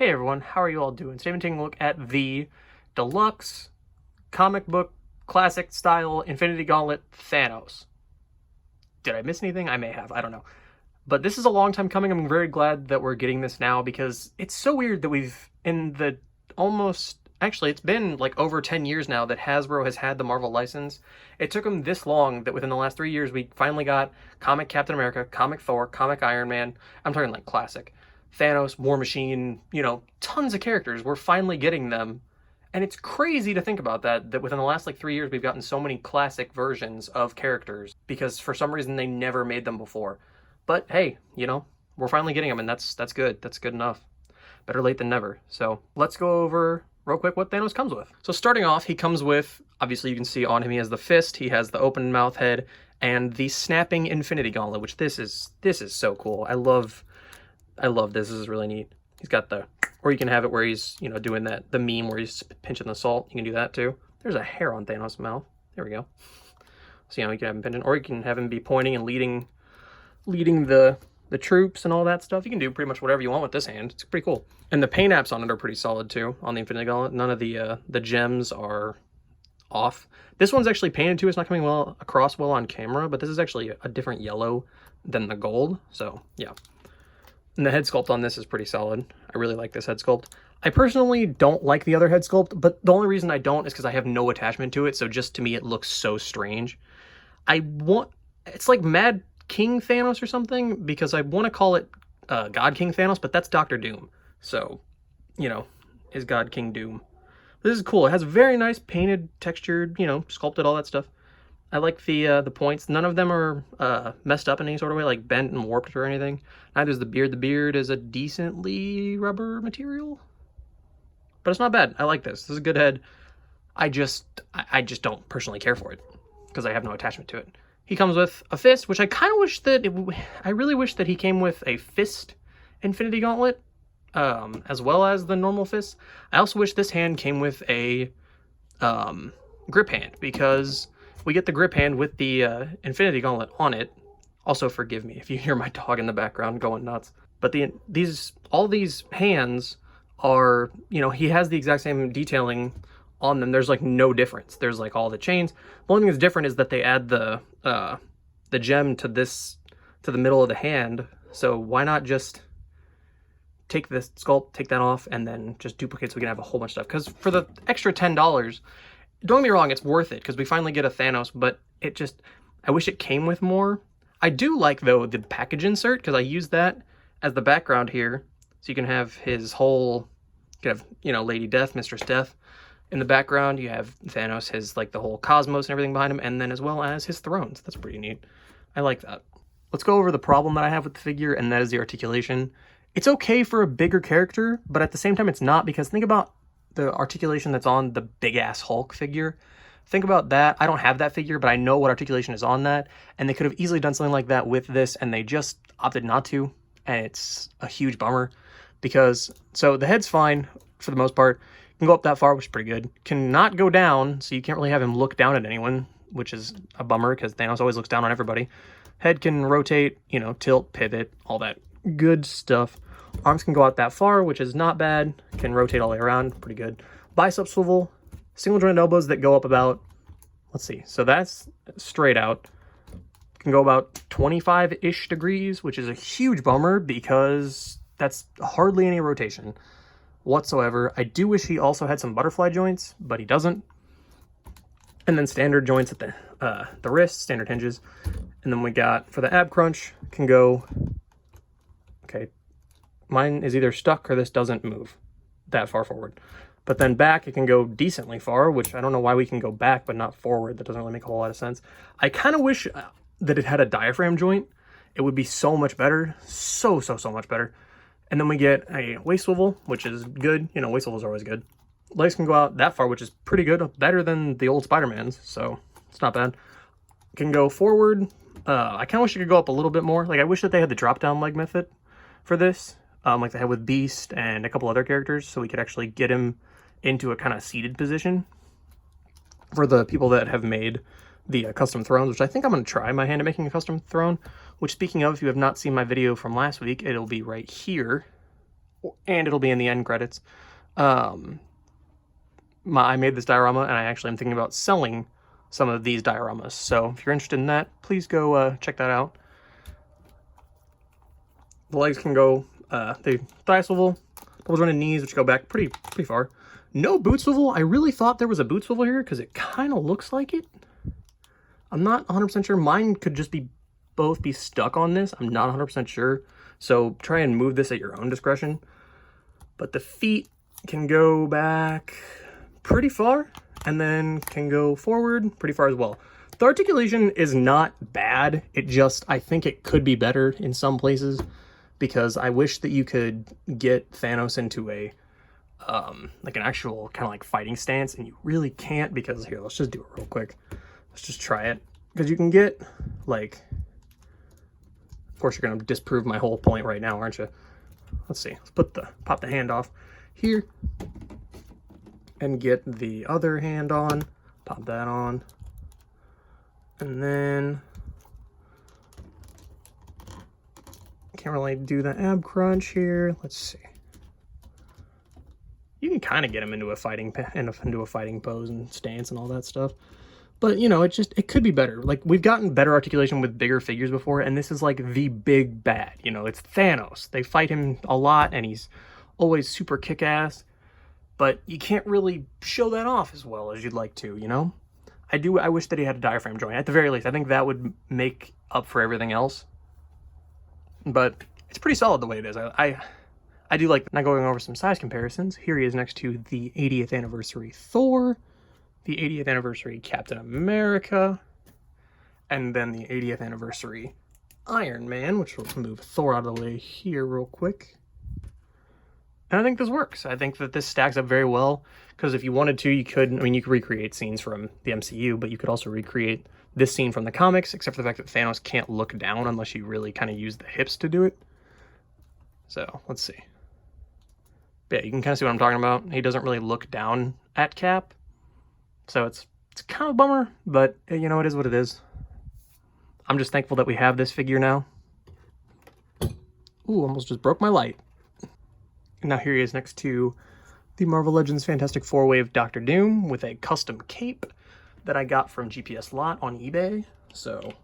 Hey everyone, how are you all doing? Today I'm taking a look at the Deluxe comic book classic style Infinity Gauntlet Thanos. Did I miss anything? I may have, I don't know. But this is a long time coming. I'm very glad that we're getting this now because it's so weird that it's been like over 10 years now that Hasbro has had the Marvel license. It took them this long that within the last 3 years we finally got comic Captain America, comic Thor, comic Iron Man. I'm talking like classic. Thanos, War Machine, tons of characters. We're finally getting them. And it's crazy to think about that within the last like 3 years we've gotten so many classic versions of characters because for some reason they never made them before. But hey, we're finally getting them and that's good. That's good enough. Better late than never. So let's go over real quick what Thanos comes with. So starting off, he comes with, obviously you can see on him, he has the fist, he has the open mouth head, and the snapping Infinity Gauntlet, which this is so cool. I love this. This is really neat. He's got or you can have it where he's, doing the meme where he's pinching the salt. You can do that too. There's a hair on Thanos' mouth. There we go. So, you can have him pinching, or you can have him be pointing and leading the troops and all that stuff. You can do pretty much whatever you want with this hand. It's pretty cool. And the paint apps on it are pretty solid too, on the Infinity Gauntlet. None of the gems are off. This one's actually painted too. It's not coming across well on camera, but this is actually a different yellow than the gold. So, yeah. And the head sculpt on this is pretty solid. I really like this head sculpt. I personally don't like the other head sculpt, but the only reason I don't is because I have no attachment to it, so just to me it looks so strange. It's like Mad King Thanos or something, because I want to call it God King Thanos, but that's Doctor Doom. So, is God King Doom. This is cool. It has very nice painted, textured, sculpted, all that stuff. I like the points. None of them are messed up in any sort of way, like bent and warped or anything. Neither is the beard. The beard is a decently rubber material, but it's not bad. I like this. This is a good head. I just don't personally care for it because I have no attachment to it. He comes with a fist, which I kind of wish I really wish that he came with a fist Infinity Gauntlet, as well as the normal fist. I also wish this hand came with a grip hand, because we get the grip hand with the Infinity Gauntlet on it. Also, forgive me if you hear my dog in the background going nuts. But all these hands are, he has the exact same detailing on them. There's like no difference. There's like all the chains. The only thing that's different is that they add the gem to the middle of the hand. So why not just take this sculpt, take that off, and then just duplicate so we can have a whole bunch of stuff? Because for the extra $10, don't get me wrong, it's worth it because we finally get a Thanos, but I wish it came with more. I do like, though, the package insert because I use that as the background here. So you can have his whole, Lady Death, Mistress Death in the background. You have Thanos, his, the whole cosmos and everything behind him, and then as well as his thrones. That's pretty neat. I like that. Let's go over the problem that I have with the figure, and that is the articulation. It's okay for a bigger character, but at the same time it's not, because think about the articulation that's on the big-ass Hulk figure. Think about that. I don't have that figure, but I know what articulation is on that, and they could have easily done something like that with this, and they just opted not to, and it's a huge bummer, so the head's fine for the most part. Can go up that far, which is pretty good. Cannot go down, so you can't really have him look down at anyone, which is a bummer, because Thanos always looks down on everybody. Head can rotate, tilt, pivot, all that good stuff. Arms can go out that far, which is not bad. Can rotate all the way around, pretty good. Bicep swivel, single jointed elbows that go up about, let's see, so that's straight out. Can go about 25-ish degrees, which is a huge bummer because that's hardly any rotation whatsoever. I do wish he also had some butterfly joints, but he doesn't. And then standard joints at the wrist, standard hinges. And then we got, for the ab crunch, can go, okay, mine is either stuck or this doesn't move that far forward. But then back, it can go decently far, which I don't know why we can go back but not forward. That doesn't really make a whole lot of sense. I kind of wish that it had a diaphragm joint. It would be so much better. So much better. And then we get a waist swivel, which is good. Waist swivels are always good. Legs can go out that far, which is pretty good. Better than the old Spider-Man's, so it's not bad. Can go forward. I kind of wish it could go up a little bit more. I wish that they had the drop-down leg method for this, like they had with Beast and a couple other characters, so we could actually get him into a kind of seated position for the people that have made the custom thrones, which I think I'm going to try my hand at making a custom throne, which, speaking of, if you have not seen my video from last week, it'll be right here. and it'll be in the end credits. I made this diorama, and I actually am thinking about selling some of these dioramas. So if you're interested in that, please go check that out. The legs can go, they thigh swivel, those running knees, which go back pretty far. No boot swivel. I really thought there was a boot swivel here because it kind of looks like it. I'm not 100% sure. Mine could just both be stuck on this. I'm not 100% sure. So try and move this at your own discretion. But the feet can go back pretty far and then can go forward pretty far as well. The articulation is not bad. It just, I think it could be better in some places because I wish that you could get Thanos into a like an actual kind of like fighting stance, and you really can't because here, let's just do it real quick. Let's just try it because you can get like, of course you're going to disprove my whole point right now, aren't you? Let's see. Let's pop the hand off here and get the other hand on. Pop that on. And then can't really do the ab crunch here. Let's see. You can kind of get him into a fighting pose and stance and all that stuff. But, you know, it could be better. Like, we've gotten better articulation with bigger figures before, and this is like the big bad. You know, it's Thanos. They fight him a lot, and he's always super kick-ass. But you can't really show that off as well as you'd like to, you know? I wish that he had a diaphragm joint. At the very least, I think that would make up for everything else. But it's pretty solid the way it is. I do like, now going over some size comparisons. Here he is next to the 80th anniversary Thor, the 80th anniversary Captain America, and then the 80th anniversary Iron Man, which will move Thor out of the way here real quick. And I think this works. I think that this stacks up very well, because if you wanted to, you could recreate scenes from the MCU, but you could also recreate this scene from the comics, except for the fact that Thanos can't look down unless you really kind of use the hips to do it. So, let's see. Yeah, you can kind of see what I'm talking about. He doesn't really look down at Cap. So it's kind of a bummer, but you know, it is what it is. I'm just thankful that we have this figure now. Ooh, almost just broke my light. And now here he is next to the Marvel Legends Fantastic Four-Way of Doctor Doom with a custom cape that I got from GPS Lot on eBay. So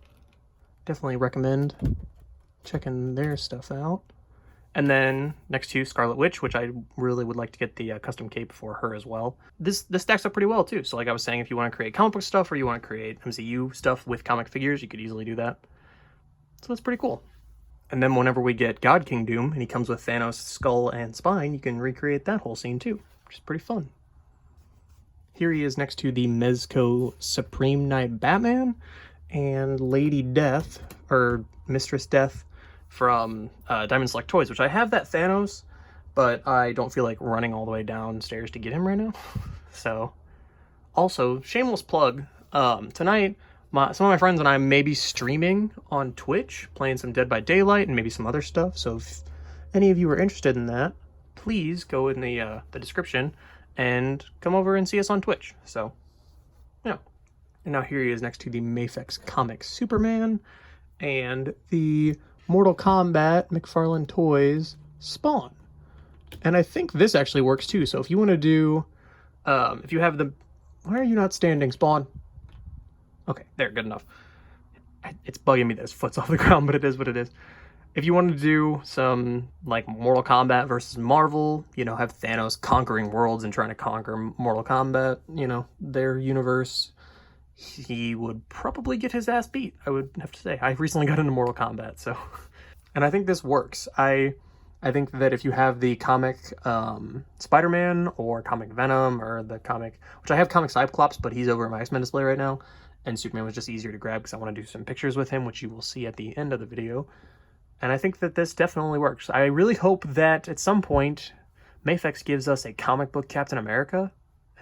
definitely recommend checking their stuff out. And then next to Scarlet Witch, which I really would like to get the custom cape for her as well. This stacks up pretty well too. So like I was saying, if you want to create comic book stuff or you want to create MCU stuff with comic figures, you could easily do that. So that's pretty cool. And then whenever we get God King Doom and he comes with Thanos' skull and spine, you can recreate that whole scene too, which is pretty fun. Here he is next to the Mezco Supreme Knight Batman and Lady Death, or Mistress Death, from Diamond Select Toys, which I have that Thanos, but I don't feel like running all the way downstairs to get him right now. So, also, shameless plug, tonight, some of my friends and I may be streaming on Twitch, playing some Dead by Daylight and maybe some other stuff, so if any of you are interested in that, please go in the description and come over and see us on Twitch. So, yeah. And now here he is next to the Mafex Comics Superman and the Mortal Kombat McFarlane Toys Spawn. And I think this actually works too. So if you want to do, if you have the, why are you not standing, Spawn? Okay, there, good enough. It's bugging me that his foot's off the ground, but it is what it is. If you want to do some like Mortal Kombat versus Marvel, you know, have Thanos conquering worlds and trying to conquer Mortal Kombat, you know, their universe, he would probably get his ass beat, I would have to say. I recently got into Mortal Kombat, so. And I think this works. I think that if you have the comic Spider-Man or comic Venom or the comic, which I have comic Cyclops, but he's over at my X-Men display right now, and Superman was just easier to grab because I want to do some pictures with him, which you will see at the end of the video. And I think that this definitely works. I really hope that at some point, Mafex gives us a comic book Captain America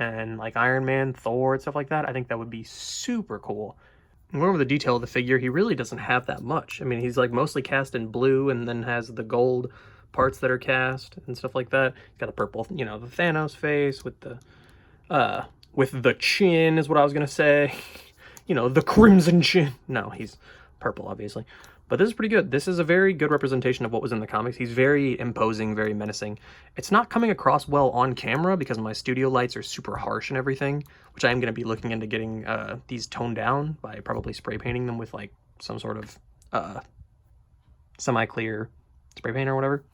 and like Iron Man, Thor, and stuff like that. I think that would be super cool. And going over the detail of the figure, he really doesn't have that much. I mean, he's like mostly cast in blue and then has the gold parts that are cast and stuff like that. He's got the purple, you know, the Thanos face with the chin is what I was going to say. You know, the crimson chin. No, he's purple, obviously. But this is pretty good. This is a very good representation of what was in the comics. He's very imposing, very menacing. It's not coming across well on camera because my studio lights are super harsh and everything, which I am going to be looking into getting these toned down by probably spray painting them with like some sort of semi-clear spray paint or whatever.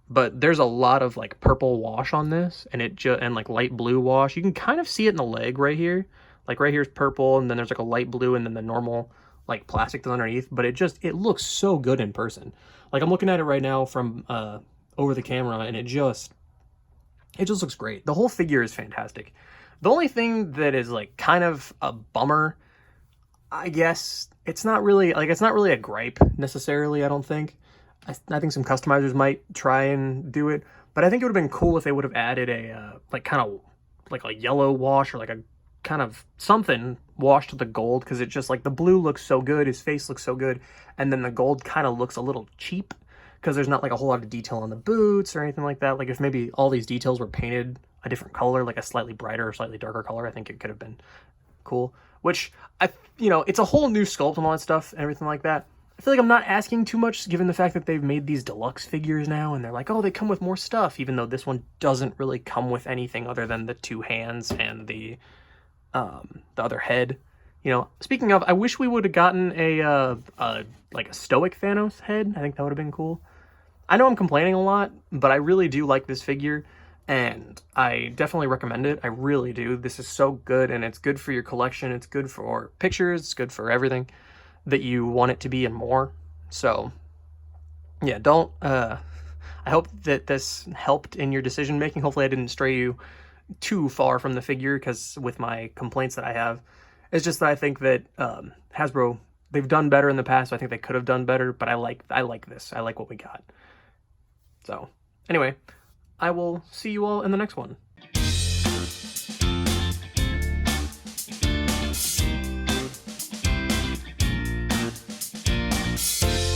But there's a lot of like purple wash on this, and and like light blue wash. You can kind of see it in the leg right here. Like right here is purple, and then there's like a light blue, and then the normal like plastic that's underneath. But it looks so good in person. Like I'm looking at it right now from over the camera, and it just looks great. The whole figure is fantastic. The only thing that is like kind of a bummer, I guess, it's not really a gripe necessarily, I don't think. I think some customizers might try and do it, but I think it would have been cool if they would have added a like kind of like a yellow wash or like a kind of something washed to the gold, because it just like the blue looks so good, his face looks so good, and then the gold kind of looks a little cheap because there's not like a whole lot of detail on the boots or anything like that. Like if maybe all these details were painted a different color, like a slightly brighter or slightly darker color, I think it could have been cool. Which it's a whole new sculpt and all that stuff and everything like that. I feel like I'm not asking too much given the fact that they've made these deluxe figures now, and they're like, oh, they come with more stuff, even though this one doesn't really come with anything other than the two hands and the other head. Speaking of, I wish we would have gotten like a stoic Thanos head. I think that would have been cool. I know I'm complaining a lot, but I really do like this figure, and I definitely recommend it. I really do. This is so good, and it's good for your collection. It's good for pictures. It's good for everything that you want it to be and more. So yeah, I hope that this helped in your decision making. Hopefully I didn't stray you too far from the figure, because with my complaints that I have, it's just that I think that Hasbro, they've done better in the past. So I think they could have done better, but I like this. I like what we got. So anyway, I will see you all in the next one.